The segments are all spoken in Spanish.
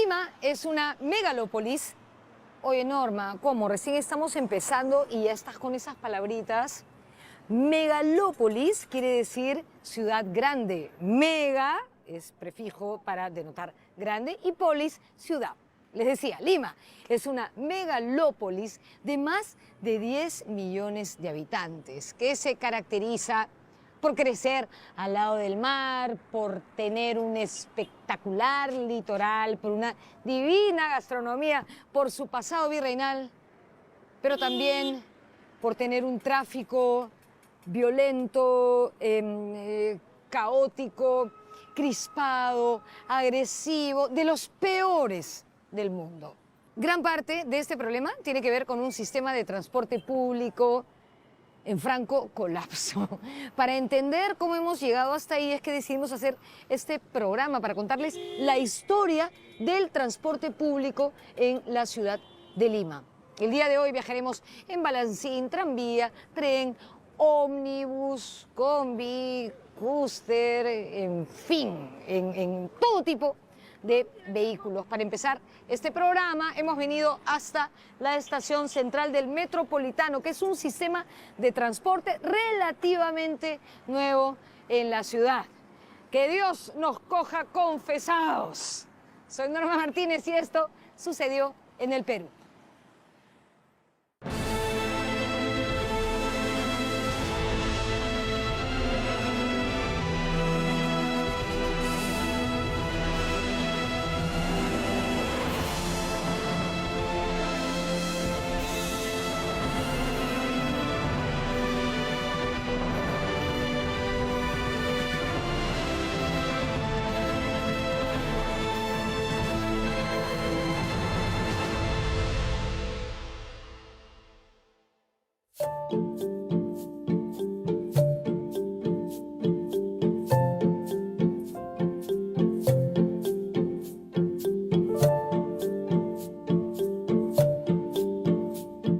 Lima es una megalópolis. Oye, Norma, ¿cómo? Recién estamos empezando y ya estás con esas palabritas. Megalópolis quiere decir ciudad grande. Mega es prefijo para denotar grande y polis, ciudad. Les decía, Lima es una megalópolis de más de 10 millones de habitantes que se caracteriza por crecer al lado del mar, por tener un espectacular litoral, por una divina gastronomía, por su pasado virreinal, pero también por tener un tráfico violento, caótico, crispado, agresivo, de los peores del mundo. Gran parte de este problema tiene que ver con un sistema de transporte público en franco colapso. Para entender cómo hemos llegado hasta ahí es que decidimos hacer este programa para contarles la historia del transporte público en la ciudad de Lima. El día de hoy viajaremos en balancín, tranvía, tren, ómnibus, combi, cúster, en fin, en todo tipo de vehículos. Para empezar este programa hemos venido hasta la estación central del Metropolitano, que es un sistema de transporte relativamente nuevo en la ciudad. Que Dios nos coja confesados. Soy Norma Martínez y esto sucedió en el Perú.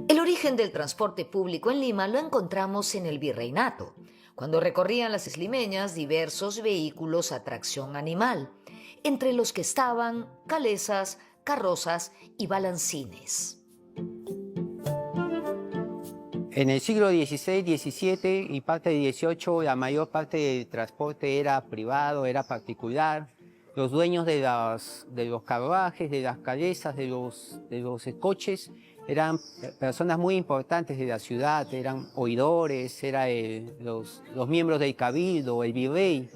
El origen del transporte público en Lima lo encontramos en el virreinato, cuando recorrían las islimeñas diversos vehículos a tracción animal, entre los que estaban calesas, carrozas y balancines. En el siglo XVI, XVII y parte del XVIII, la mayor parte del transporte era privado, era particular. Los dueños de los carruajes, de las calesas, de los coches, eran personas muy importantes de la ciudad, eran oidores, eran los miembros del cabildo, el virrey.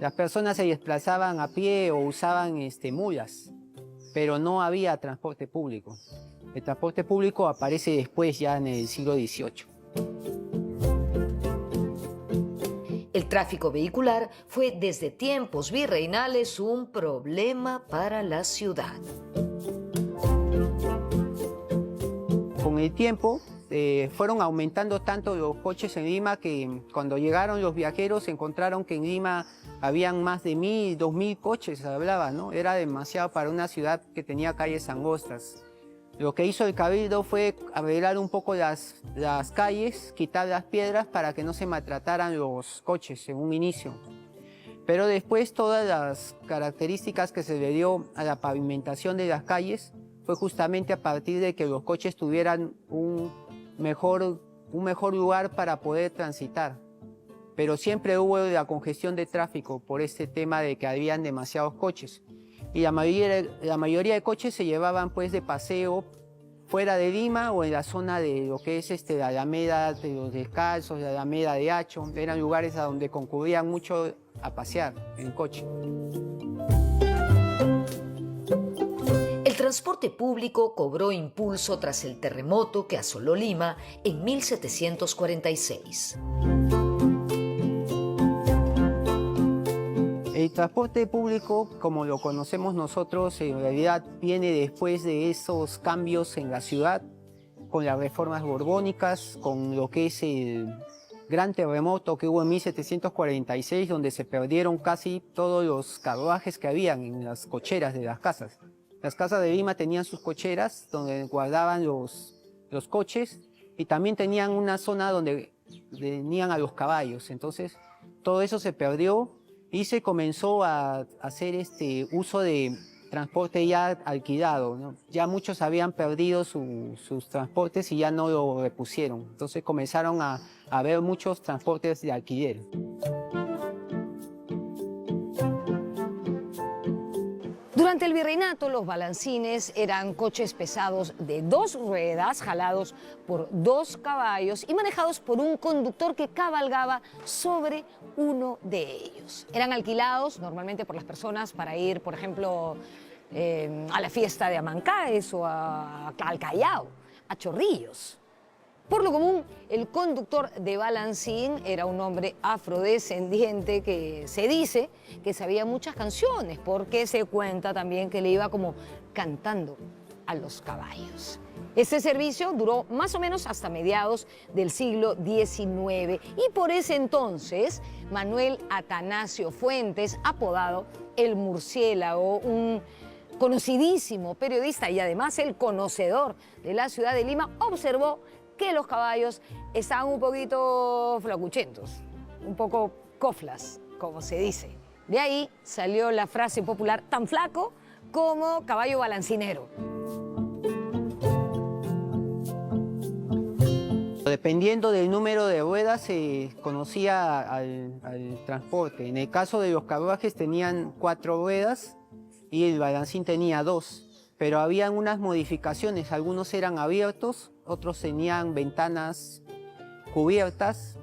Las personas se desplazaban a pie o usaban mulas, pero no había transporte público. El transporte público aparece después, ya en el siglo XVIII. El tráfico vehicular fue desde tiempos virreinales un problema para la ciudad. Con el tiempo fueron aumentando tanto los coches en Lima que cuando llegaron los viajeros encontraron que en Lima habían más de 1.000, 2.000 coches, se hablaba, ¿no? Era demasiado para una ciudad que tenía calles angostas. Lo que hizo el cabildo fue arreglar un poco las calles, quitar las piedras para que no se maltrataran los coches en un inicio. Pero después todas las características que se le dio a la pavimentación de las calles fue justamente a partir de que los coches tuvieran un mejor lugar para poder transitar. Pero siempre hubo la congestión de tráfico por este tema de que habían demasiados coches. Y la mayoría de coches se llevaban pues de paseo fuera de Lima o en la zona de lo que es la Alameda de los Descalzos, la Alameda de Hacho. Eran lugares a donde concurrían mucho a pasear en coche. El transporte público cobró impulso tras el terremoto que asoló Lima en 1746. El transporte público, como lo conocemos nosotros, en realidad viene después de esos cambios en la ciudad, con las reformas borbónicas, con lo que es el gran terremoto que hubo en 1746, donde se perdieron casi todos los carruajes que habían en las cocheras de las casas. Las casas de Lima tenían sus cocheras donde guardaban los coches y también tenían una zona donde tenían a los caballos. Entonces todo eso se perdió y se comenzó a hacer uso de transporte ya alquilado, ¿no? Ya muchos habían perdido sus transportes y ya no lo repusieron. Entonces comenzaron a haber muchos transportes de alquiler. Durante el virreinato, los balancines eran coches pesados de 2 ruedas, jalados por 2 caballos y manejados por un conductor que cabalgaba sobre uno de ellos. Eran alquilados normalmente por las personas para ir, por ejemplo, a la fiesta de Amancaes o al Callao, a Chorrillos. Por lo común, el conductor de balancín era un hombre afrodescendiente que se dice que sabía muchas canciones, porque se cuenta también que le iba como cantando a los caballos. Este servicio duró más o menos hasta mediados del siglo XIX y por ese entonces Manuel Atanasio Fuentes, apodado El Murciélago, un conocidísimo periodista y además el conocedor de la ciudad de Lima, observó que los caballos estaban un poquito flacuchentos, un poco coflas, como se dice. De ahí salió la frase popular, tan flaco como caballo balancinero. Dependiendo del número de ruedas se conocía al transporte. En el caso de los carruajes tenían 4 ruedas y el balancín tenía 2. Pero habían unas modificaciones, algunos eran abiertos, otros tenían ventanas cubiertas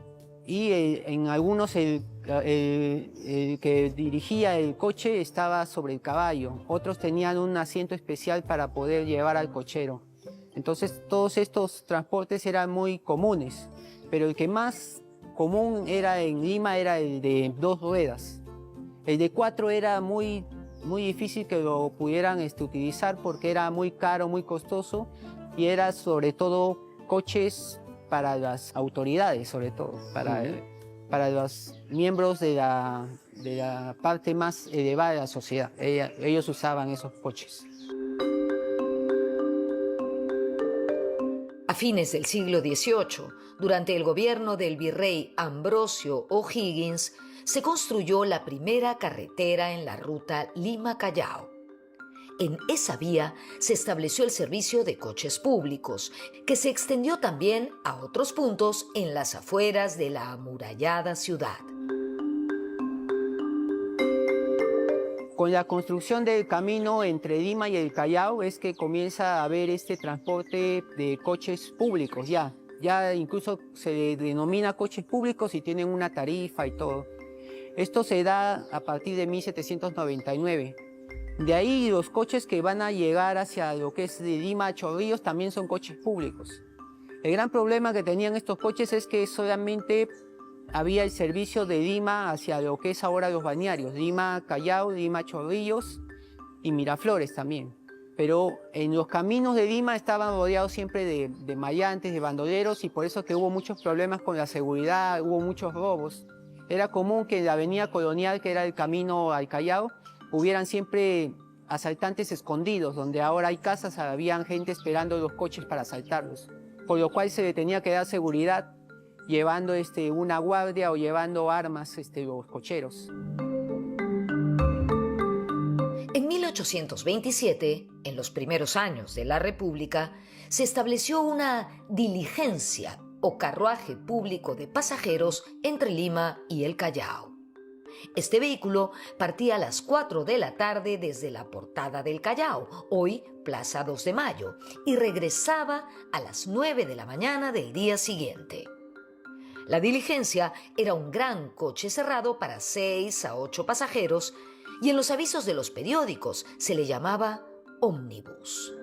y en algunos el que dirigía el coche estaba sobre el caballo, otros tenían un asiento especial para poder llevar al cochero. Entonces todos estos transportes eran muy comunes, pero el que más común era en Lima era el de 2 ruedas. El de 4 era muy difícil que lo pudieran utilizar porque era muy caro, muy costoso y era sobre todo coches para las autoridades, sobre todo, para los miembros de la parte más elevada de la sociedad. Ellos usaban esos coches. A fines del siglo XVIII, durante el gobierno del virrey Ambrosio O'Higgins, se construyó la primera carretera en la ruta Lima-Callao. En esa vía se estableció el servicio de coches públicos, que se extendió también a otros puntos en las afueras de la amurallada ciudad. Con la construcción del camino entre Lima y el Callao es que comienza a haber este transporte de coches públicos ya. Ya incluso se denomina coches públicos y tienen una tarifa y todo. Esto se da a partir de 1799. De ahí los coches que van a llegar hacia lo que es de Lima a Chorrillos también son coches públicos. El gran problema que tenían estos coches es que solamente había el servicio de Lima hacia lo que es ahora los balnearios, Lima Callao, Lima Chorrillos y Miraflores también. Pero en los caminos de Lima estaban rodeados siempre de maleantes, de bandoleros y por eso que hubo muchos problemas con la seguridad, hubo muchos robos. Era común que en la avenida Colonial, que era el camino al Callao, hubieran siempre asaltantes escondidos, donde ahora hay casas, habían gente esperando los coches para asaltarlos, por lo cual se le tenía que dar seguridad llevando una guardia o llevando armas los cocheros. En 1827, en los primeros años de la República, se estableció una diligencia o carruaje público de pasajeros entre Lima y el Callao. Este vehículo partía a las 4 de la tarde desde la Portada del Callao, hoy Plaza 2 de Mayo, y regresaba a las 9 de la mañana del día siguiente. La diligencia era un gran coche cerrado para 6 a 8 pasajeros y en los avisos de los periódicos se le llamaba ómnibus.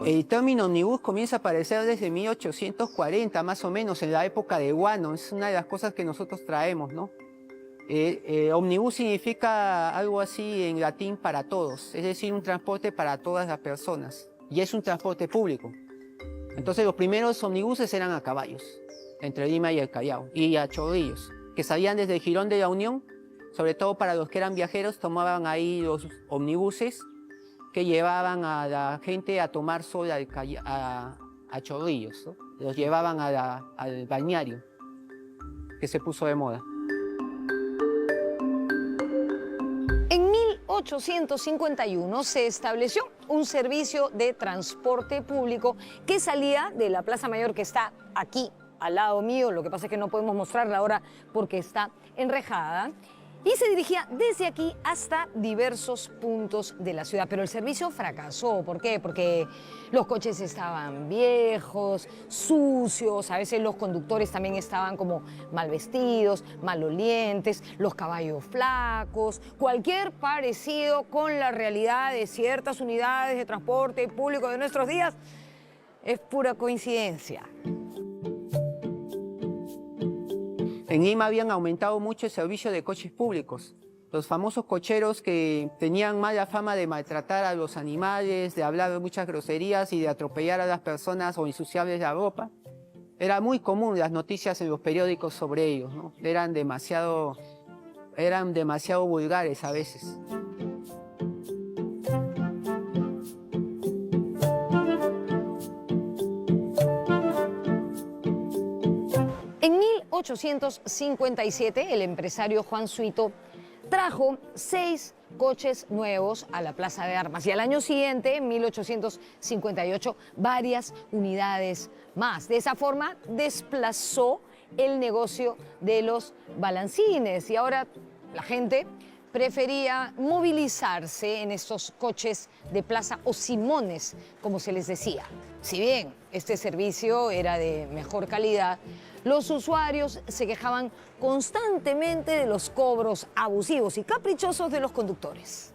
El término ómnibus comienza a aparecer desde 1840, más o menos, en la época de Guano. Es una de las cosas que nosotros traemos, ¿no? Ómnibus significa algo así en latín para todos, es decir, un transporte para todas las personas. Y es un transporte público. Entonces los primeros ómnibuses eran a caballos, entre Lima y el Callao, y a Chorrillos, que salían desde el Jirón de la Unión, sobre todo para los que eran viajeros, tomaban ahí los ómnibuses que llevaban a la gente a tomar sol a Chorrillos, ¿no? Los llevaban al balneario, que se puso de moda. 1851 se estableció un servicio de transporte público que salía de la Plaza Mayor, que está aquí al lado mío. Lo que pasa es que no podemos mostrarla ahora porque está enrejada. Y se dirigía desde aquí hasta diversos puntos de la ciudad. Pero el servicio fracasó. ¿Por qué? Porque los coches estaban viejos, sucios, a veces los conductores también estaban como mal vestidos, malolientes, los caballos flacos. Cualquier parecido con la realidad de ciertas unidades de transporte público de nuestros días es pura coincidencia. En Lima habían aumentado mucho el servicio de coches públicos. Los famosos cocheros que tenían mala fama de maltratar a los animales, de hablar muchas groserías y de atropellar a las personas o ensuciarles la ropa. Era muy común las noticias en los periódicos sobre ellos, ¿no? Eran demasiado vulgares a veces. En 1857, el empresario Juan Suito trajo 6 coches nuevos a la Plaza de Armas y al año siguiente, en 1858, varias unidades más. De esa forma, desplazó el negocio de los balancines y ahora la gente prefería movilizarse en estos coches de plaza o simones, como se les decía. Si bien este servicio era de mejor calidad, los usuarios se quejaban constantemente de los cobros abusivos y caprichosos de los conductores.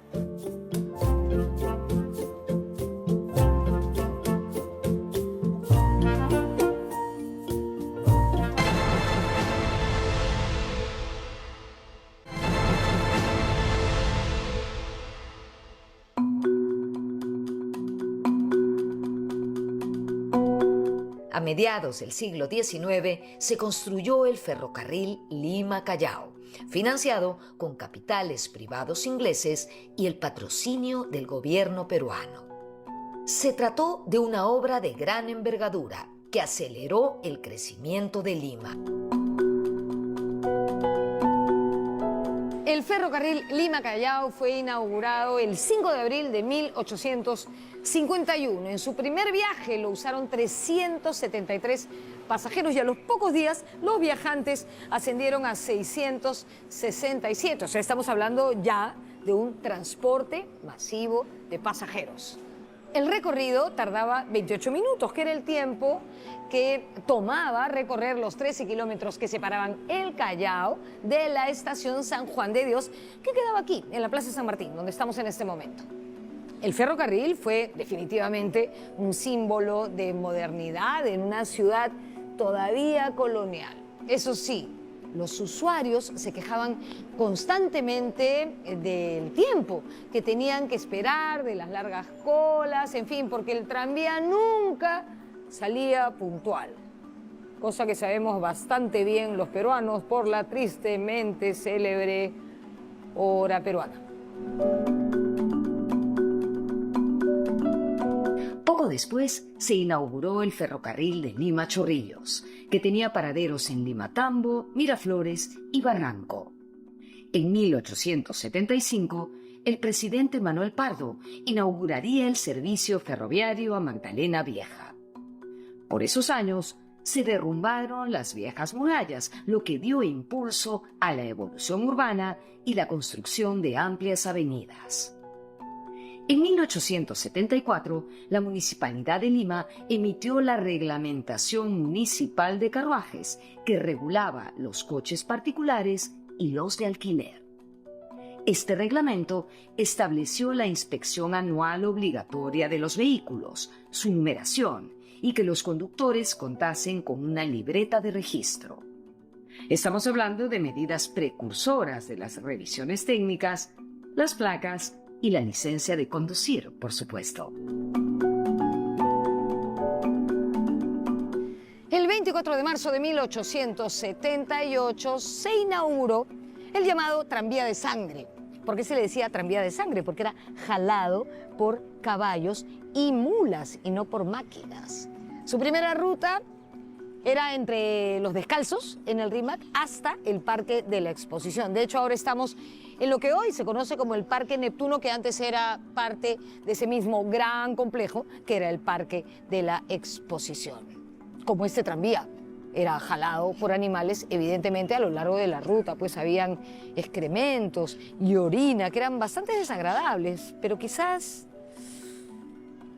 A mediados del siglo XIX se construyó el ferrocarril Lima-Callao, financiado con capitales privados ingleses y el patrocinio del gobierno peruano. Se trató de una obra de gran envergadura que aceleró el crecimiento de Lima. El ferrocarril Lima-Callao fue inaugurado el 5 de abril de 1851. En su primer viaje lo usaron 373 pasajeros y a los pocos días los viajantes ascendieron a 667. O sea, estamos hablando ya de un transporte masivo de pasajeros. El recorrido tardaba 28 minutos, que era el tiempo que tomaba recorrer los 13 kilómetros que separaban el Callao de la estación San Juan de Dios, que quedaba aquí, en la Plaza San Martín, donde estamos en este momento. El ferrocarril fue definitivamente un símbolo de modernidad en una ciudad todavía colonial. Eso sí, los usuarios se quejaban constantemente del tiempo que tenían que esperar, de las largas colas, en fin, porque el tranvía nunca salía puntual. Cosa que sabemos bastante bien los peruanos por la tristemente célebre hora peruana. Poco después se inauguró el ferrocarril de Lima a Chorrillos, que tenía paraderos en Limatambo, Miraflores y Barranco. En 1875, el presidente Manuel Pardo inauguraría el servicio ferroviario a Magdalena Vieja. Por esos años, se derrumbaron las viejas murallas, lo que dio impulso a la evolución urbana y la construcción de amplias avenidas. En 1874, la Municipalidad de Lima emitió la Reglamentación Municipal de Carruajes, que regulaba los coches particulares y los de alquiler. Este reglamento estableció la inspección anual obligatoria de los vehículos, su numeración y que los conductores contasen con una libreta de registro. Estamos hablando de medidas precursoras de las revisiones técnicas, las placas y la licencia de conducir, por supuesto. El 24 de marzo de 1878 se inauguró el llamado tranvía de sangre. ¿Por qué se le decía tranvía de sangre? Porque era jalado por caballos y mulas y no por máquinas. Su primera ruta Era entre los Descalzos, en el RIMAC, hasta el Parque de la Exposición. De hecho, ahora estamos en lo que hoy se conoce como el Parque Neptuno, que antes era parte de ese mismo gran complejo, que era el Parque de la Exposición. Como este tranvía era jalado por animales, evidentemente a lo largo de la ruta, pues habían excrementos y orina que eran bastante desagradables, pero quizás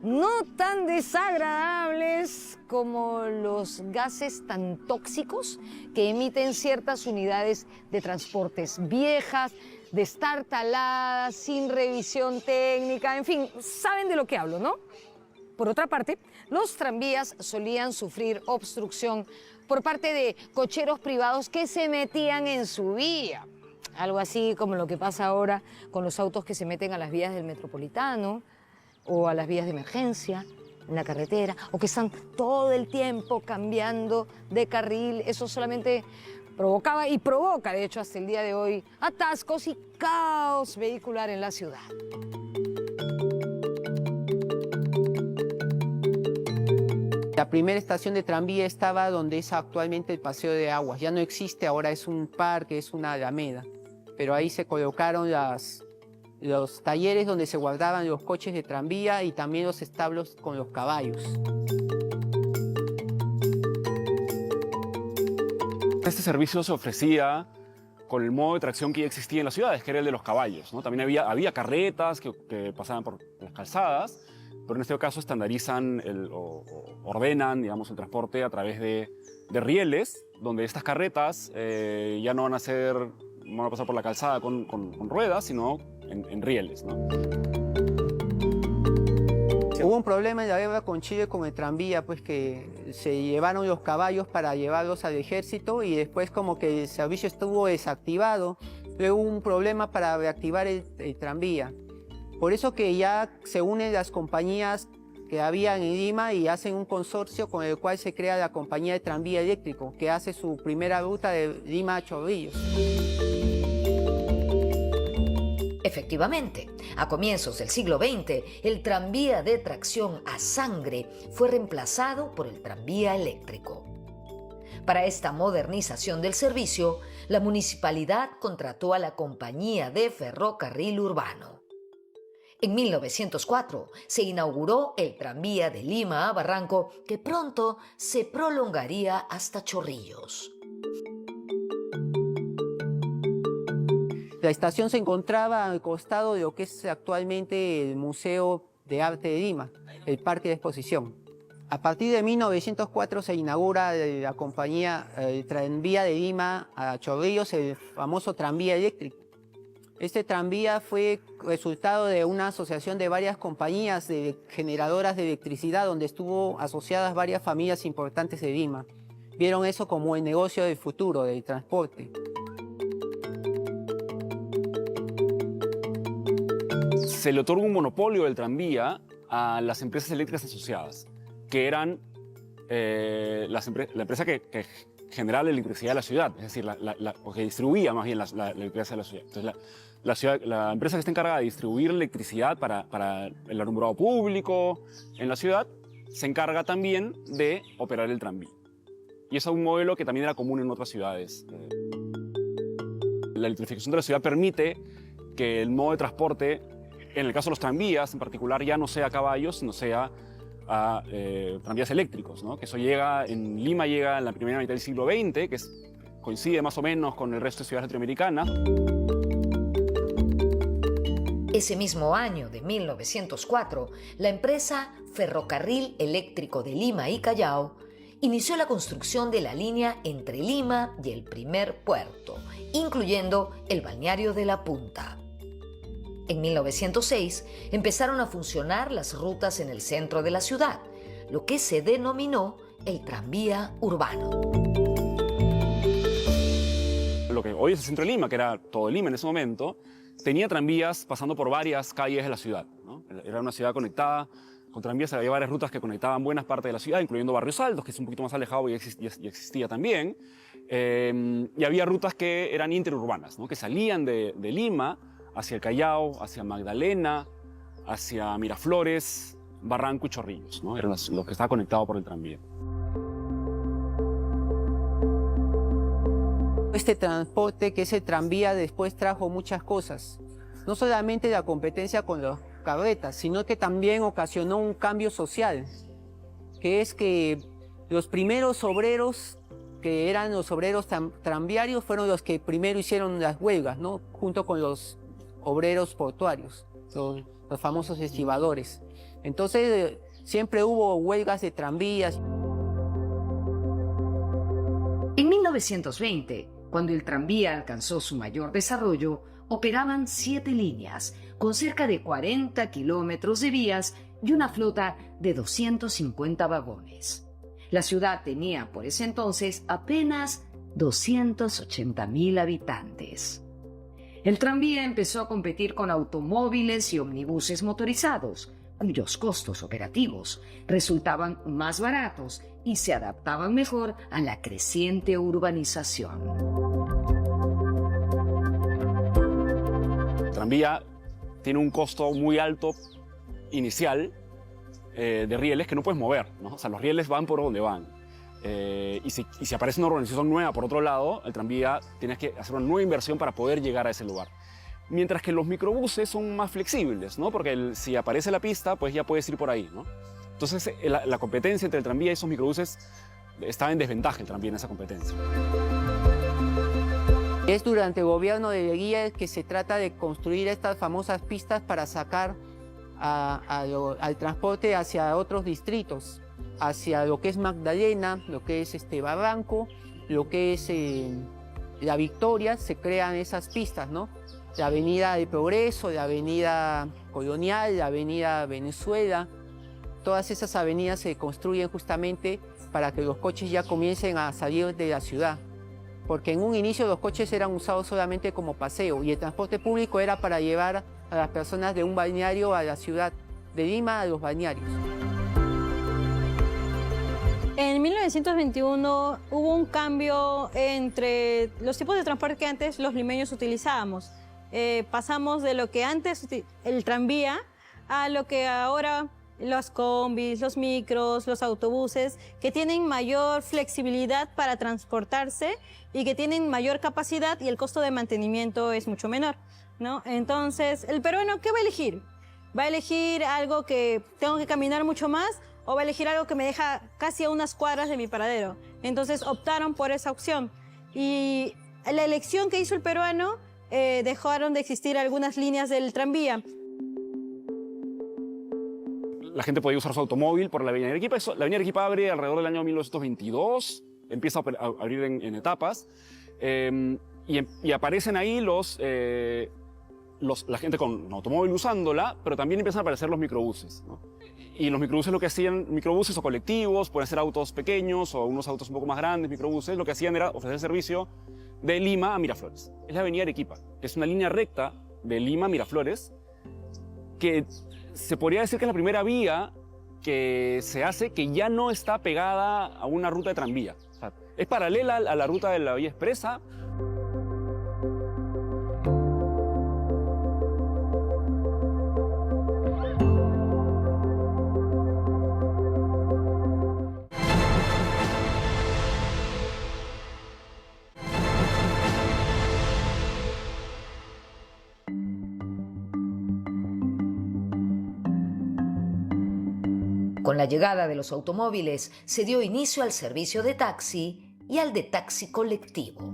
no tan desagradables como los gases tan tóxicos que emiten ciertas unidades de transportes viejas, destartaladas, sin revisión técnica, en fin, saben de lo que hablo, ¿no? Por otra parte, los tranvías solían sufrir obstrucción por parte de cocheros privados que se metían en su vía. Algo así como lo que pasa ahora con los autos que se meten a las vías del Metropolitano o a las vías de emergencia en la carretera, o que están todo el tiempo cambiando de carril. Eso solamente provocaba y provoca, de hecho, hasta el día de hoy, atascos y caos vehicular en la ciudad. La primera estación de tranvía estaba donde es actualmente el Paseo de Aguas. Ya no existe, ahora es un parque, es una alameda. Pero ahí se colocaron los talleres donde se guardaban los coches de tranvía y también los establos con los caballos. Este servicio se ofrecía con el modo de tracción que ya existía en las ciudades, que era el de los caballos, ¿no? También había carretas que pasaban por las calzadas, pero en este caso estandarizan o ordenan, digamos, el transporte a través de rieles, donde estas carretas ya no van a pasar por la calzada con ruedas, sino en rieles, ¿no? Hubo un problema en la guerra con Chile con el tranvía, pues que se llevaron los caballos para llevarlos al ejército y después como que el servicio estuvo desactivado. Luego hubo un problema para reactivar el tranvía. Por eso que ya se unen las compañías que había en Lima y hacen un consorcio con el cual se crea la compañía de tranvía eléctrico, que hace su primera ruta de Lima a Chorrillos. Efectivamente, a comienzos del siglo XX, el tranvía de tracción a sangre fue reemplazado por el tranvía eléctrico. Para esta modernización del servicio, la municipalidad contrató a la Compañía de Ferrocarril Urbano. En 1904 se inauguró el tranvía de Lima a Barranco, que pronto se prolongaría hasta Chorrillos. La estación se encontraba al costado de lo que es actualmente el Museo de Arte de Lima, el Parque de Exposición. A partir de 1904 se inaugura la compañía, el tranvía de Lima a Chorrillos, el famoso tranvía eléctrico. Este tranvía fue resultado de una asociación de varias compañías de generadoras de electricidad, donde estuvo asociadas varias familias importantes de Lima. Vieron eso como el negocio del futuro, del transporte. Se le otorga un monopolio del tranvía a las empresas eléctricas asociadas, que eran la empresa que generaba la electricidad de la ciudad, es decir, o que distribuía más bien la electricidad de la ciudad. Entonces, la empresa que está encargada de distribuir electricidad para el alumbrado público en la ciudad se encarga también de operar el tranvía. Y es un modelo que también era común en otras ciudades. La electrificación de la ciudad permite que el modo de transporte, en el caso de los tranvías en particular, ya no sea a caballos, sino sea a tranvías eléctricos, ¿no? Que eso en Lima llega en la primera mitad del siglo XX, que coincide más o menos con el resto de ciudades latinoamericanas. Ese mismo año de 1904, la empresa Ferrocarril Eléctrico de Lima y Callao inició la construcción de la línea entre Lima y el primer puerto, incluyendo el balneario de La Punta. En 1906 empezaron a funcionar las rutas en el centro de la ciudad, lo que se denominó el tranvía urbano. Lo que hoy es el centro de Lima, que era todo Lima en ese momento, tenía tranvías pasando por varias calles de la ciudad, ¿no? Era una ciudad conectada con tranvías, había varias rutas que conectaban buenas partes de la ciudad, incluyendo Barrios Altos, que es un poquito más alejado y existía también. Y había rutas que eran interurbanas, ¿no? Que salían de Lima hacia el Callao, hacia Magdalena, hacia Miraflores, Barranco y Chorrillos, ¿no? Eran los que estaban conectados por el tranvía. Este transporte, que es el tranvía, después trajo muchas cosas. No solamente la competencia con las carretas, sino que también ocasionó un cambio social, que es que los primeros obreros, que eran los obreros tranviarios, fueron los que primero hicieron las huelgas, ¿no? Junto con los obreros portuarios, los famosos estibadores. Entonces, siempre hubo huelgas de tranvías. En 1920, cuando el tranvía alcanzó su mayor desarrollo, operaban 7 líneas, con cerca de 40 kilómetros de vías y una flota de 250 vagones. La ciudad tenía por ese entonces apenas 280.000 habitantes. El tranvía empezó a competir con automóviles y omnibuses motorizados, cuyos costos operativos resultaban más baratos y se adaptaban mejor a la creciente urbanización. El tranvía tiene un costo muy alto inicial de rieles que no puedes mover, ¿no? O sea, los rieles van por donde van. Y si aparece una urbanización nueva por otro lado, el tranvía tienes que hacer una nueva inversión para poder llegar a ese lugar. Mientras que los microbuses son más flexibles, ¿no? Porque si aparece la pista, pues ya puedes ir por ahí, ¿no? Entonces, la competencia entre el tranvía y esos microbuses estaba en desventaja el tranvía en esa competencia. Es durante el gobierno de Leguía que se trata de construir estas famosas pistas para sacar al transporte hacia otros distritos, hacia lo que es Magdalena, lo que es Barranco, lo que es La Victoria. Se crean esas pistas, ¿no? La avenida del Progreso, la avenida Colonial, la avenida Venezuela. Todas esas avenidas se construyen justamente para que los coches ya comiencen a salir de la ciudad. Porque en un inicio los coches eran usados solamente como paseo y el transporte público era para llevar a las personas de un balneario a la ciudad, de Lima a los balnearios. En 1921 hubo un cambio entre los tipos de transporte que antes los limeños utilizábamos. Pasamos de lo que antes el tranvía a lo que ahora los combis, los micros, los autobuses, que tienen mayor flexibilidad para transportarse y que tienen mayor capacidad y el costo de mantenimiento es mucho menor, ¿no? Entonces, el peruano, ¿qué va a elegir? ¿Va a elegir algo que tengo que caminar mucho más o va a elegir algo que me deja casi a unas cuadras de mi paradero? Entonces optaron por esa opción. Y la elección que hizo el peruano, dejaron de existir algunas líneas del tranvía. La gente podía usar su automóvil por la avenida Arequipa. La avenida Arequipa abre alrededor del año 1922, empieza a abrir en etapas, y aparecen ahí la gente con automóvil usándola, pero también empiezan a aparecer los microbuses, ¿no? Y los microbuses lo que hacían, microbuses o colectivos, pueden ser autos pequeños o unos autos un poco más grandes, microbuses, lo que hacían era ofrecer servicio de Lima a Miraflores. Es la avenida Arequipa, que es una línea recta de Lima a Miraflores, que se podría decir que es la primera vía que se hace que ya no está pegada a una ruta de tranvía. O sea, es paralela a la ruta de la vía expresa. Con la llegada de los automóviles se dio inicio al servicio de taxi y al de taxi colectivo.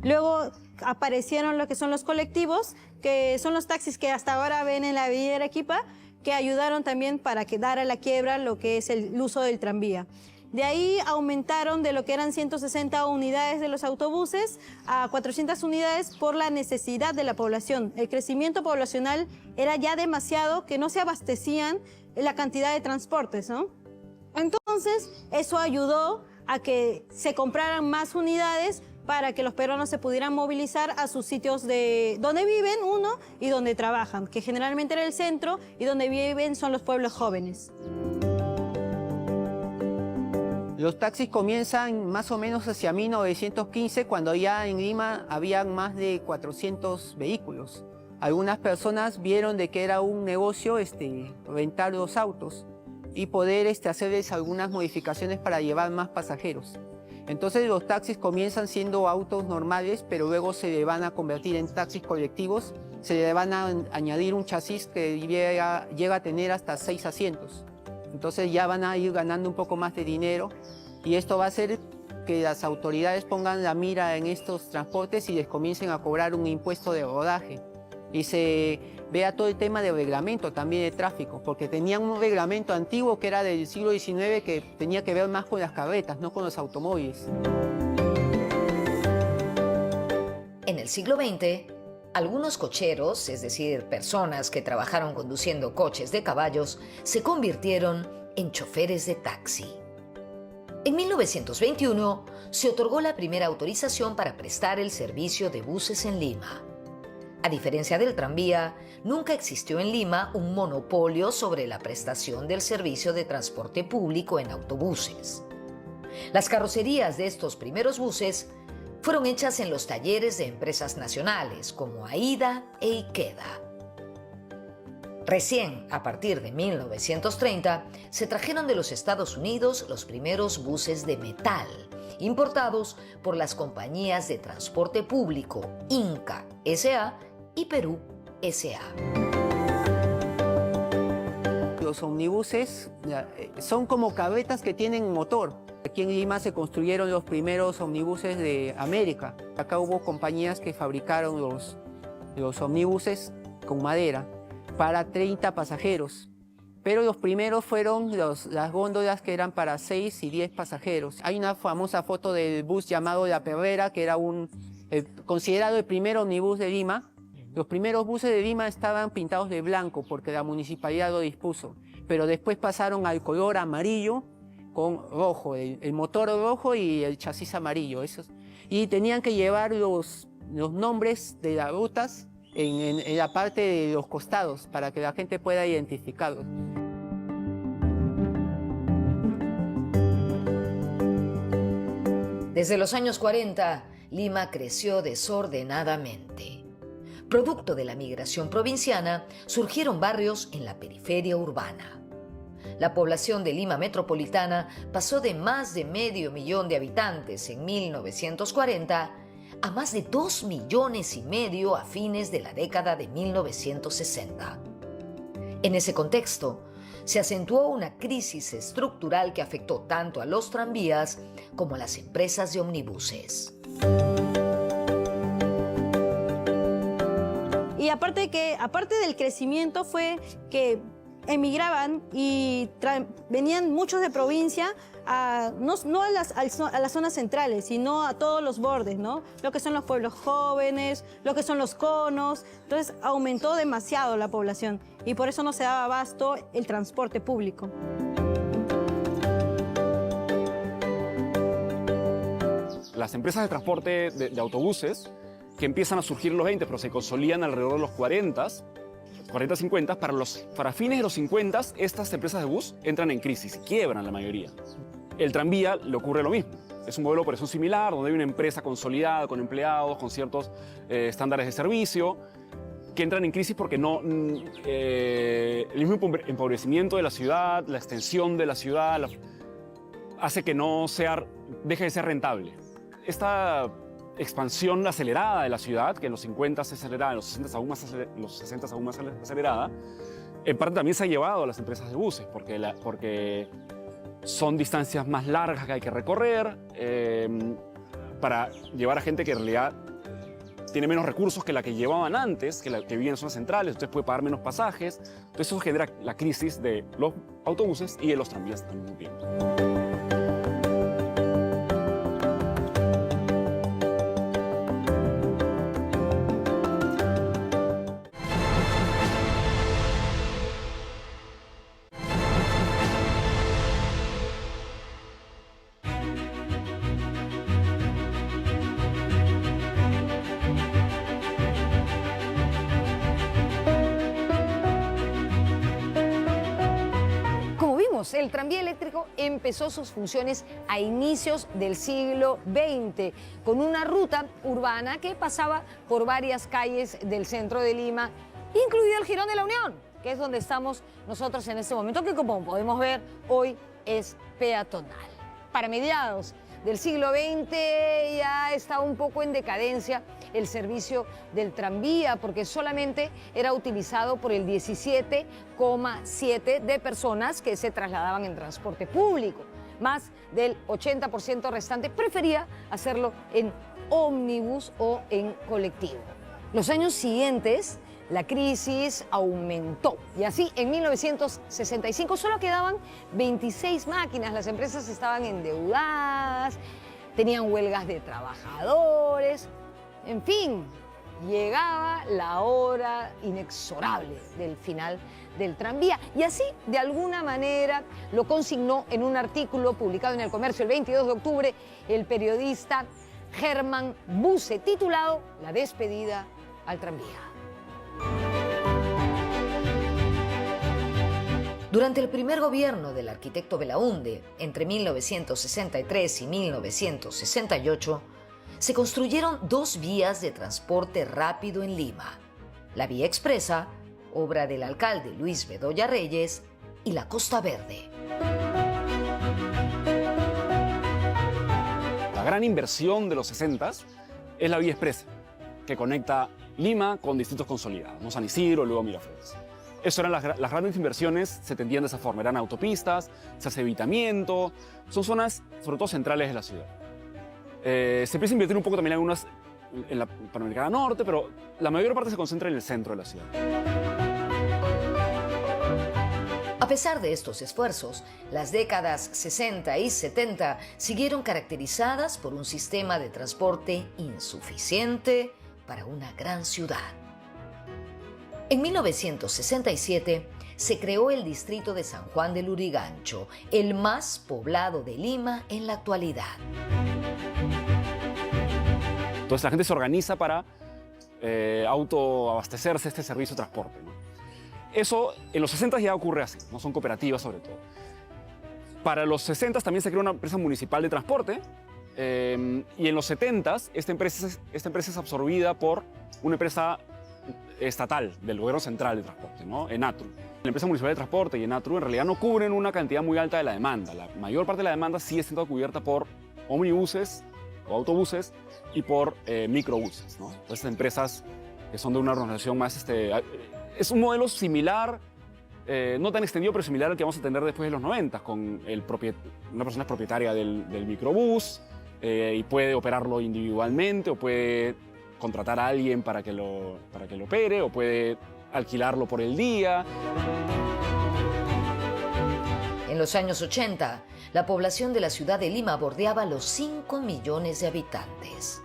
Luego aparecieron lo que son los colectivos, que son los taxis que hasta ahora ven en la avenida Arequipa, que ayudaron también para que dar a la quiebra lo que es el uso del tranvía. De ahí aumentaron de lo que eran 160 unidades de los autobuses a 400 unidades por la necesidad de la población. El crecimiento poblacional era ya demasiado, que no se abastecían la cantidad de transportes, ¿no? Entonces, eso ayudó a que se compraran más unidades para que los peruanos se pudieran movilizar a sus sitios de donde viven, uno, y donde trabajan, que generalmente era el centro, y donde viven son los pueblos jóvenes. Los taxis comienzan más o menos hacia 1915, cuando ya en Lima habían más de 400 vehículos. Algunas personas vieron de que era un negocio rentar los autos y poder hacerles algunas modificaciones para llevar más pasajeros. Entonces los taxis comienzan siendo autos normales, pero luego se le van a convertir en taxis colectivos, se le van a añadir un chasis que llega a tener hasta 6 asientos. Entonces ya van a ir ganando un poco más de dinero y esto va a hacer que las autoridades pongan la mira en estos transportes y les comiencen a cobrar un impuesto de rodaje. Y se vea todo el tema del reglamento también de tráfico, porque tenían un reglamento antiguo que era del siglo XIX que tenía que ver más con las carretas, no con los automóviles. En el siglo XX, algunos cocheros, es decir, personas que trabajaron conduciendo coches de caballos, se convirtieron en choferes de taxi. En 1921 se otorgó la primera autorización para prestar el servicio de buses en Lima. A diferencia del tranvía, nunca existió en Lima un monopolio sobre la prestación del servicio de transporte público en autobuses. Las carrocerías de estos primeros buses fueron hechas en los talleres de empresas nacionales como AIDA e Ikeda. Recién, a partir de 1930, se trajeron de los Estados Unidos los primeros buses de metal, importados por las compañías de transporte público Inca S.A. y Perú S.A. Los omnibuses son como carretas que tienen motor. Aquí en Lima se construyeron los primeros omnibuses de América. Acá hubo compañías que fabricaron los omnibuses con madera para 30 pasajeros. Pero los primeros fueron las góndolas que eran para 6 y 10 pasajeros. Hay una famosa foto del bus llamado La Perrera, que era considerado el primer omnibus de Lima. Los primeros buses de Lima estaban pintados de blanco porque la municipalidad lo dispuso, pero después pasaron al color amarillo con rojo, el motor rojo y el chasis amarillo. Y tenían que llevar los nombres de las rutas en la parte de los costados para que la gente pueda identificarlos. Desde los años 40, Lima creció desordenadamente. Producto de la migración provinciana, surgieron barrios en la periferia urbana. La población de Lima metropolitana pasó de más de 500.000 de habitantes en 1940 a más de 2,5 millones a fines de la década de 1960. En ese contexto, se acentuó una crisis estructural que afectó tanto a los tranvías como a las empresas de omnibuses. Y aparte del crecimiento fue que emigraban y venían muchos de provincia no a las zonas centrales, sino a todos los bordes, ¿no? Lo que son los pueblos jóvenes, lo que son los conos. Entonces aumentó demasiado la población y por eso no se daba abasto el transporte público. Las empresas de transporte de autobuses que empiezan a surgir en los 20, pero se consolidan alrededor de los 40, 50, para fines de los 50, estas empresas de bus entran en crisis, quiebran la mayoría. El tranvía le ocurre lo mismo. Es un modelo de operación similar, donde hay una empresa consolidada, con empleados, con ciertos estándares de servicio, que entran en crisis porque el mismo empobrecimiento de la ciudad, la extensión de la ciudad, hace que deje de ser rentable. Esta expansión acelerada de la ciudad, que en los 50 se aceleraba, en los 60 aún más acelerada, en parte también se ha llevado a las empresas de buses, porque son distancias más largas que hay que recorrer para llevar a gente que en realidad tiene menos recursos que la que llevaban antes, que vivía en zonas centrales, entonces puede pagar menos pasajes. Entonces eso genera la crisis de los autobuses y de los tranvías al mismo tiempo. El tranvía eléctrico empezó sus funciones a inicios del siglo XX, con una ruta urbana que pasaba por varias calles del centro de Lima, incluido el Jirón de la Unión, que es donde estamos nosotros en este momento, que como podemos ver hoy es peatonal. Para mediados del siglo XX ya estaba un poco en decadencia el servicio del tranvía, porque solamente era utilizado por el 17,7% de personas que se trasladaban en transporte público. Más del 80% restante prefería hacerlo en ómnibus o en colectivo. Los años siguientes, la crisis aumentó y así en 1965 solo quedaban 26 máquinas, las empresas estaban endeudadas, tenían huelgas de trabajadores, en fin, llegaba la hora inexorable del final del tranvía y así de alguna manera lo consignó en un artículo publicado en El Comercio el 22 de octubre el periodista Hermann Busse, titulado La despedida al tranvía. Durante el primer gobierno del arquitecto Belaúnde, entre 1963 y 1968, se construyeron 2 vías de transporte rápido en Lima: la Vía Expresa, obra del alcalde Luis Bedoya Reyes, y la Costa Verde. La gran inversión de los 60s es la Vía Expresa, que conecta Lima con distritos consolidados, ¿no? San Isidro, luego Miraflores. Eso eran las grandes inversiones, se entendían de esa forma. Eran autopistas, se hace evitamiento, son zonas sobre todo centrales de la ciudad. Se empieza a invertir un poco también en algunas en la Panamericana Norte, pero la mayor parte se concentra en el centro de la ciudad. A pesar de estos esfuerzos, las décadas 60 y 70 siguieron caracterizadas por un sistema de transporte insuficiente para una gran ciudad. En 1967 se creó el distrito de San Juan de Lurigancho, el más poblado de Lima en la actualidad. Entonces la gente se organiza para autoabastecerse este servicio de transporte, ¿no? Eso en los 60 ya ocurre así, ¿no? Son cooperativas sobre todo. Para los 60 también se creó una empresa municipal de transporte y en los 70 esta empresa es absorbida por una empresa estatal del gobierno central de transporte, ¿no? Enatru. La empresa municipal de transporte y Enatru en realidad no cubren una cantidad muy alta de la demanda. La mayor parte de la demanda sigue siendo cubierta por ómnibuses o autobuses y por microbuses, ¿no? Entonces empresas que son de una organización más... es un modelo similar, no tan extendido, pero similar al que vamos a tener después de los 90, con una persona es propietaria del microbús y puede operarlo individualmente o puede contratar a alguien para que lo opere o puede alquilarlo por el día. En los años 80, la población de la ciudad de Lima bordeaba los 5 millones de habitantes.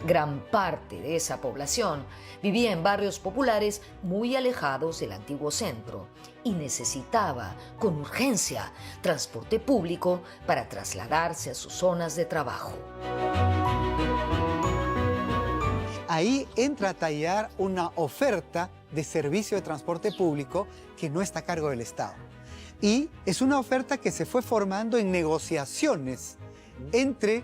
Gran parte de esa población vivía en barrios populares muy alejados del antiguo centro y necesitaba con urgencia transporte público para trasladarse a sus zonas de trabajo. Ahí entra a tallar una oferta de servicio de transporte público que no está a cargo del Estado. Y es una oferta que se fue formando en negociaciones entre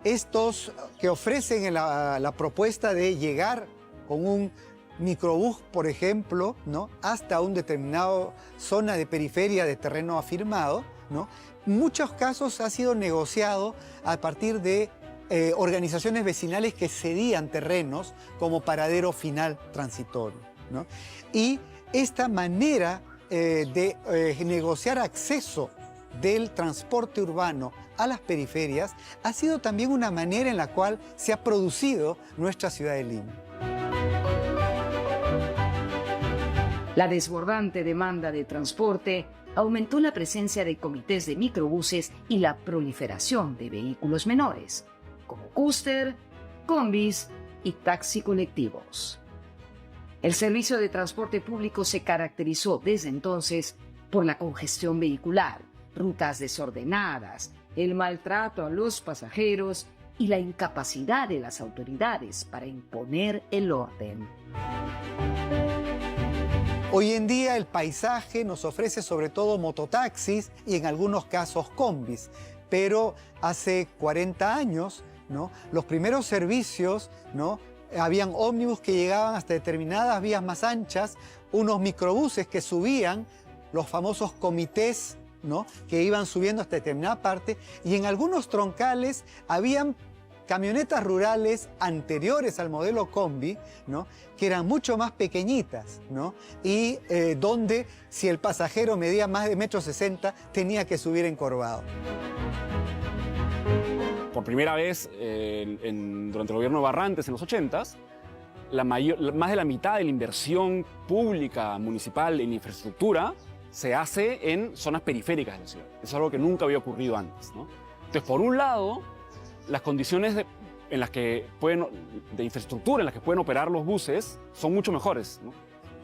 estos que ofrecen la propuesta de llegar con un microbús, por ejemplo, ¿no? hasta una determinada zona de periferia de terreno afirmado, ¿no? En muchos casos ha sido negociado a partir de organizaciones vecinales que cedían terrenos como paradero final transitorio, ¿no? Y esta manera de negociar acceso del transporte urbano a las periferias ha sido también una manera en la cual se ha producido nuestra ciudad de Lima. La desbordante demanda de transporte aumentó la presencia de comités de microbuses y la proliferación de vehículos menores, como cúster, combis y taxi colectivos. El servicio de transporte público se caracterizó desde entonces por la congestión vehicular, rutas desordenadas, el maltrato a los pasajeros y la incapacidad de las autoridades para imponer el orden. Hoy en día el paisaje nos ofrece sobre todo mototaxis y en algunos casos combis, pero hace 40 años, ¿no? Los primeros servicios, ¿no? Habían ómnibus que llegaban hasta determinadas vías más anchas, unos microbuses que subían, los famosos comités ¿no? Que iban subiendo hasta determinada parte, y en algunos troncales habían camionetas rurales anteriores al modelo combi, ¿no? Que eran mucho más pequeñitas, ¿no? Y donde si el pasajero medía más de 1,60 m tenía que subir encorvado. Por primera vez durante el gobierno de Barrantes en los 80s, más de la mitad de la inversión pública municipal en infraestructura se hace en zonas periféricas de la ciudad. Eso es algo que nunca había ocurrido antes, ¿no? Entonces, por un lado, las condiciones de infraestructura en las que pueden operar los buses son mucho mejores, ¿no?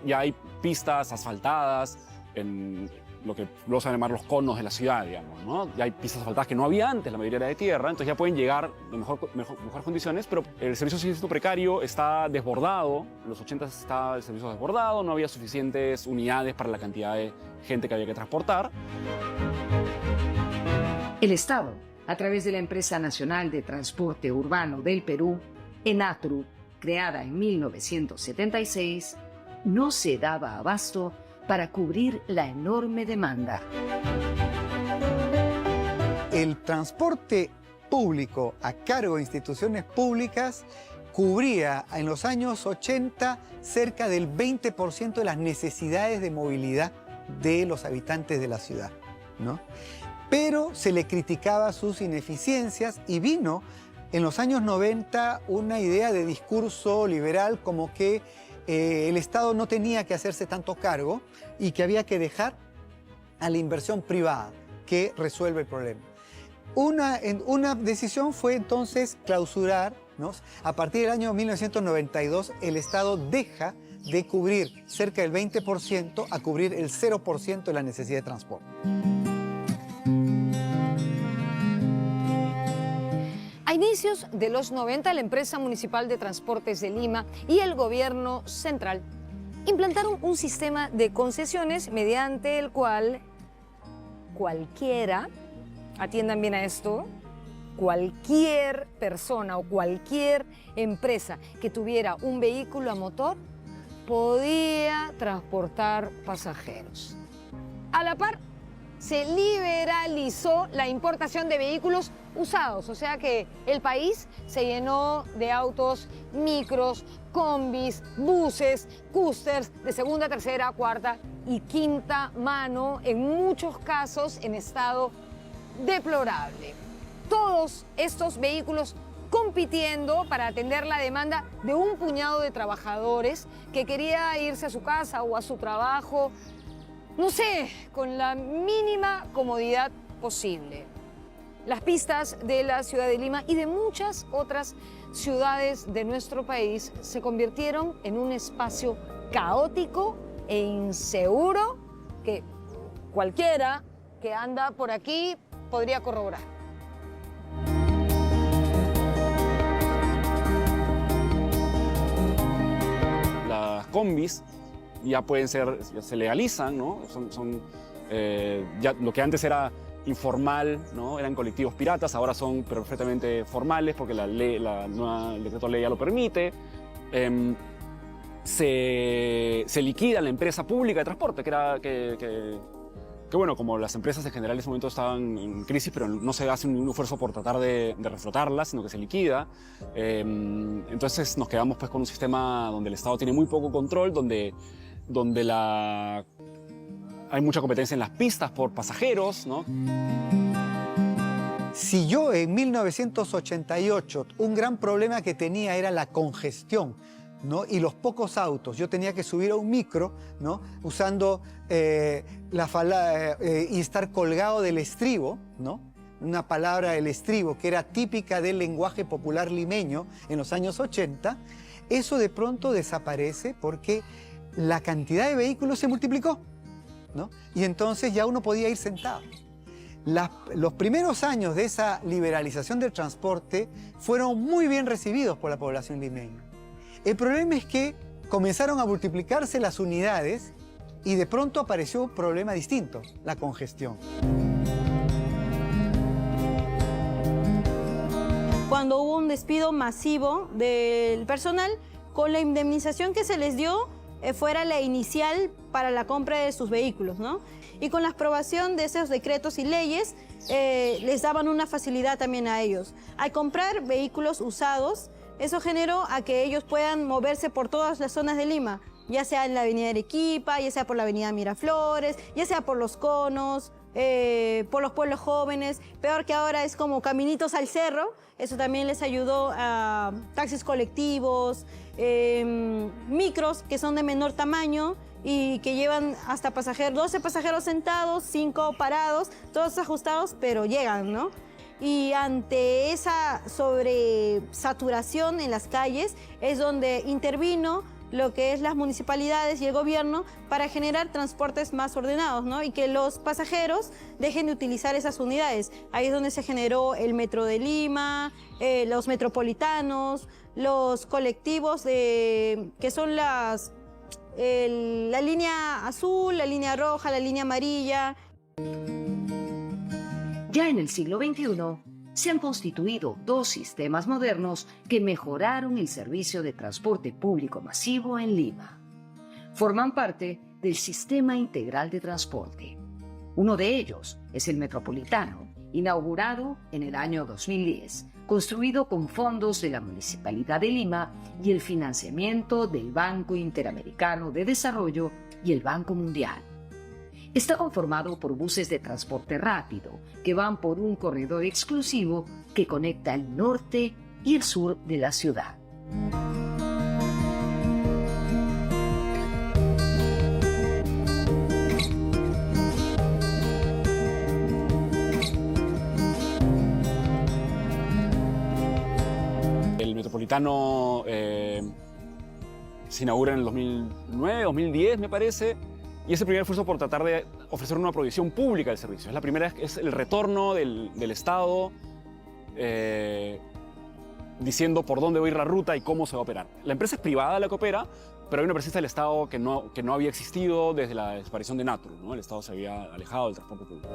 Ya hay pistas asfaltadas en lo que luego se van a llamar los conos de la ciudad, digamos, ¿no? Ya hay pistas asfaltadas que no había antes, la mayoría era de tierra, entonces ya pueden llegar en mejores condiciones, pero el servicio sigue siendo precario, está desbordado. En los 80 estaba el servicio desbordado, no había suficientes unidades para la cantidad de gente que había que transportar. El Estado, a través de la Empresa Nacional de Transporte Urbano del Perú, ENATRU, creada en 1976, no se daba abasto para cubrir la enorme demanda. El transporte público a cargo de instituciones públicas cubría en los años 80 cerca del 20% de las necesidades de movilidad de los habitantes de la ciudad, ¿no? Pero se le criticaba sus ineficiencias y vino en los años 90 una idea de discurso liberal como que el Estado no tenía que hacerse tanto cargo y que había que dejar a la inversión privada que resuelve el problema. Una decisión fue entonces clausurar, ¿no? A partir del año 1992 el Estado deja de cubrir cerca del 20% a cubrir el 0% de la necesidad de transporte. A inicios de los 90, la empresa municipal de transportes de Lima y el gobierno central implantaron un sistema de concesiones mediante el cual cualquiera, atiendan bien a esto, cualquier persona o cualquier empresa que tuviera un vehículo a motor podía transportar pasajeros. A la par, se liberalizó la importación de vehículos usados, o sea que el país se llenó de autos micros, combis, buses, cústers de segunda, tercera, cuarta y quinta mano, en muchos casos en estado deplorable. Todos estos vehículos compitiendo para atender la demanda de un puñado de trabajadores que quería irse a su casa o a su trabajo, no sé, con la mínima comodidad posible. Las pistas de la ciudad de Lima y de muchas otras ciudades de nuestro país se convirtieron en un espacio caótico e inseguro que cualquiera que anda por aquí podría corroborar. Las combis ya pueden ser, ya se legalizan, ¿no? Ya lo que antes era informal, ¿no? Eran colectivos piratas, ahora son perfectamente formales porque el decreto ley ya lo permite. Se liquida la empresa pública de transporte, que bueno, como las empresas en general en ese momento estaban en crisis, pero no se hace ningún esfuerzo por tratar de reflotarlas, sino que se liquida. Entonces nos quedamos pues con un sistema donde el Estado tiene muy poco control, donde hay mucha competencia en las pistas por pasajeros, ¿no? Si yo en 1988 un gran problema que tenía era la congestión, ¿no? Y los pocos autos, yo tenía que subir a un micro, ¿no? Usando y estar colgado del estribo, ¿no? Una palabra del estribo que era típica del lenguaje popular limeño en los años 80, eso de pronto desaparece porque la cantidad de vehículos se multiplicó, ¿no? Y entonces ya uno podía ir sentado. Los primeros años de esa liberalización del transporte fueron muy bien recibidos por la población limeña. El problema es que comenzaron a multiplicarse las unidades y de pronto apareció un problema distinto, la congestión. Cuando hubo un despido masivo del personal, con la indemnización que se les dio, fuera la inicial para la compra de sus vehículos, ¿no? Y con la aprobación de esos decretos y leyes, les daban una facilidad también a ellos. Al comprar vehículos usados, eso generó a que ellos puedan moverse por todas las zonas de Lima, ya sea en la avenida Arequipa, ya sea por la avenida Miraflores, ya sea por los conos, por los pueblos jóvenes. Peor que ahora es como caminitos al cerro. Eso también les ayudó a taxis colectivos, micros que son de menor tamaño y que llevan hasta 12 pasajeros sentados, 5 parados, todos ajustados, pero llegan, ¿no? Y ante esa sobresaturación en las calles es donde intervino lo que es las municipalidades y el gobierno para generar transportes más ordenados, ¿no? Y que los pasajeros dejen de utilizar esas unidades. Ahí es donde se generó el Metro de Lima, los metropolitanos, los colectivos que son la línea azul, la línea roja, la línea amarilla. Ya en el siglo XXI, se han constituido 2 sistemas modernos que mejoraron el servicio de transporte público masivo en Lima. Forman parte del Sistema Integral de Transporte. Uno de ellos es el Metropolitano, inaugurado en el año 2010, construido con fondos de la Municipalidad de Lima y el financiamiento del Banco Interamericano de Desarrollo y el Banco Mundial. Está conformado por buses de transporte rápido que van por un corredor exclusivo que conecta el norte y el sur de la ciudad. El Metropolitano se inaugura en el 2009, 2010 me parece. Y es el primer esfuerzo por tratar de ofrecer una provisión pública del servicio. Es la primera, es el retorno del Estado diciendo por dónde va a ir la ruta y cómo se va a operar. La empresa es privada, la que opera, pero hay una presencia del Estado que no había existido desde la desaparición de Natru, ¿no? El Estado se había alejado del transporte público.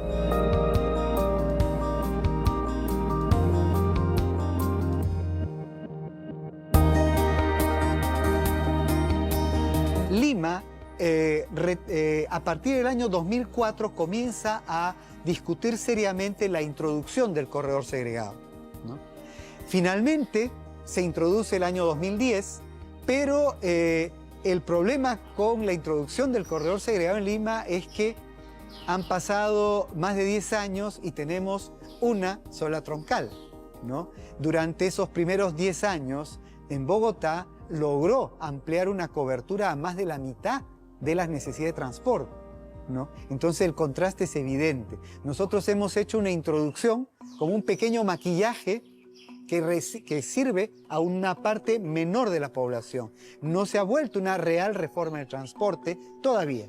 Lima, a partir del año 2004, comienza a discutir seriamente la introducción del corredor segregado, ¿no? Finalmente se introduce el año 2010, pero el problema con la introducción del corredor segregado en Lima es que han pasado más de 10 años y tenemos una sola troncal, ¿no? Durante esos primeros 10 años, en Bogotá logró ampliar una cobertura a más de la mitad de las necesidades de transporte, ¿no? Entonces el contraste es evidente. Nosotros hemos hecho una introducción como un pequeño maquillaje que sirve a una parte menor de la población. No se ha vuelto una real reforma del transporte todavía.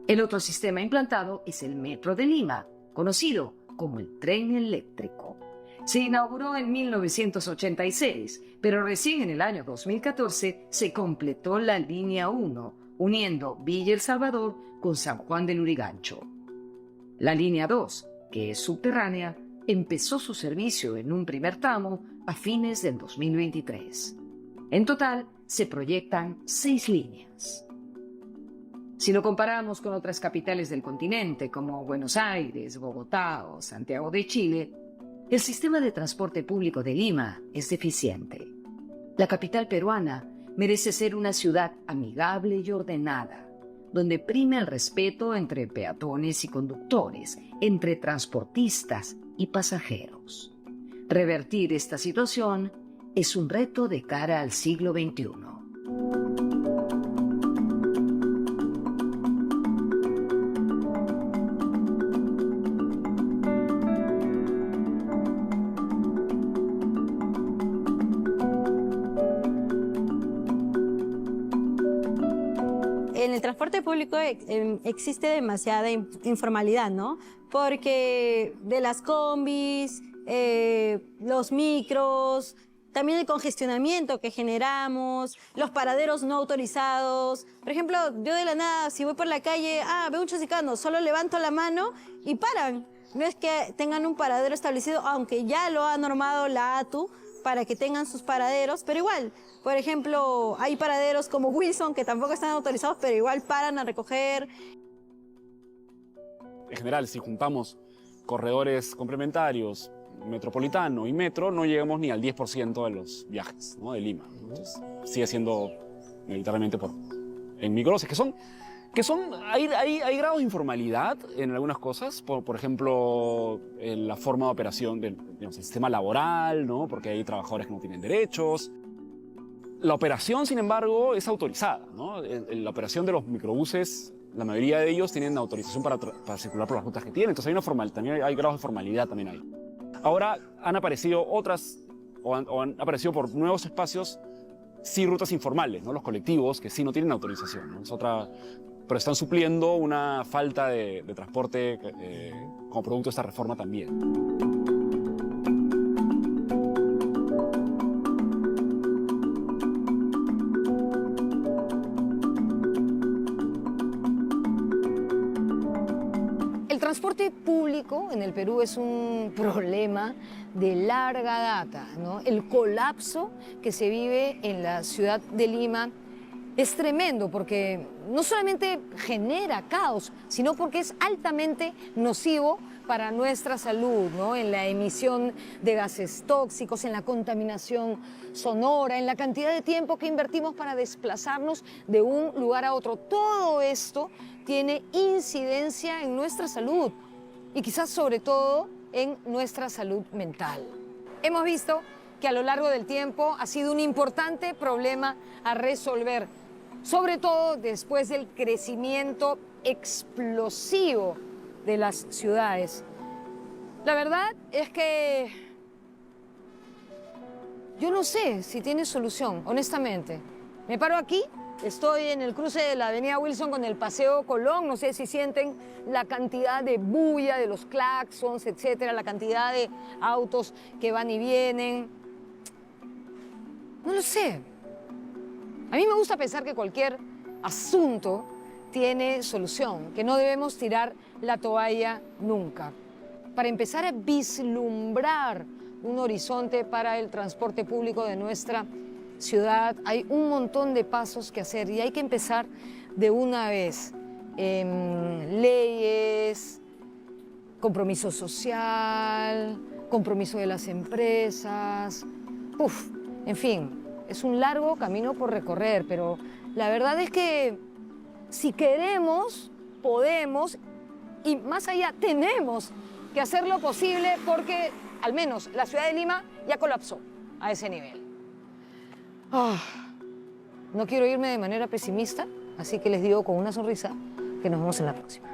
El otro sistema implantado es el Metro de Lima, conocido como el tren eléctrico. Se inauguró en 1986, pero recién en el año 2014 se completó la línea 1, uniendo Villa El Salvador con San Juan del Lurigancho. La línea 2, que es subterránea, empezó su servicio en un primer tramo a fines del 2023. En total, se proyectan 6 líneas. Si lo comparamos con otras capitales del continente como Buenos Aires, Bogotá o Santiago de Chile, el sistema de transporte público de Lima es deficiente. La capital peruana merece ser una ciudad amigable y ordenada, donde prime el respeto entre peatones y conductores, entre transportistas y pasajeros. Revertir esta situación es un reto de cara al siglo XXI. En el transporte público existe demasiada informalidad, ¿no? Porque de las combis, los micros, también el congestionamiento que generamos, los paraderos no autorizados. Por ejemplo, yo de la nada, si voy por la calle, veo un chosicano, solo levanto la mano y paran. no es que tengan un paradero establecido, aunque ya lo ha normado la ATU para que tengan sus paraderos, pero igual, por ejemplo, hay paraderos como Wilson que tampoco están autorizados, pero igual paran a recoger. En general, si juntamos corredores complementarios, metropolitano y metro, no llegamos ni al 10% de los viajes, ¿no?, de Lima. Entonces, sigue siendo mayoritariamente en microbuses, hay grados de informalidad en algunas cosas, por ejemplo, en la forma de operación del sistema laboral, ¿no?, porque hay trabajadores que no tienen derechos. La operación, sin embargo, es autorizada, ¿no? La operación de los microbuses, la mayoría de ellos tienen autorización para circular por las rutas que tienen, entonces también hay grados de formalidad también ahí. Ahora han aparecido han aparecido por nuevos espacios, sí, rutas informales, ¿no?, los colectivos que sí no tienen autorización, ¿no? Pero están supliendo una falta de transporte como producto de esta reforma también. El transporte público en el Perú es un problema de larga data, ¿no? El colapso que se vive en la ciudad de Lima es tremendo porque no solamente genera caos, sino porque es altamente nocivo para nuestra salud, ¿no? En la emisión de gases tóxicos, en la contaminación sonora, en la cantidad de tiempo que invertimos para desplazarnos de un lugar a otro. Todo esto tiene incidencia en nuestra salud y quizás sobre todo en nuestra salud mental. Hemos visto que a lo largo del tiempo ha sido un importante problema a resolver, sobre todo después del crecimiento explosivo de las ciudades. La verdad es que yo no sé si tiene solución, honestamente. Me paro aquí, estoy en el cruce de la avenida Wilson con el Paseo Colón, no sé si sienten la cantidad de bulla de los claxons, etcétera, la cantidad de autos que van y vienen. No lo sé. A mí me gusta pensar que cualquier asunto tiene solución, que no debemos tirar la toalla nunca. Para empezar a vislumbrar un horizonte para el transporte público de nuestra ciudad, hay un montón de pasos que hacer y hay que empezar de una vez. Leyes, compromiso social, compromiso de las empresas, en fin. Es un largo camino por recorrer, pero la verdad es que si queremos, podemos y más allá tenemos que hacer lo posible porque al menos la ciudad de Lima ya colapsó a ese nivel. No quiero irme de manera pesimista, así que les digo con una sonrisa que nos vemos en la próxima.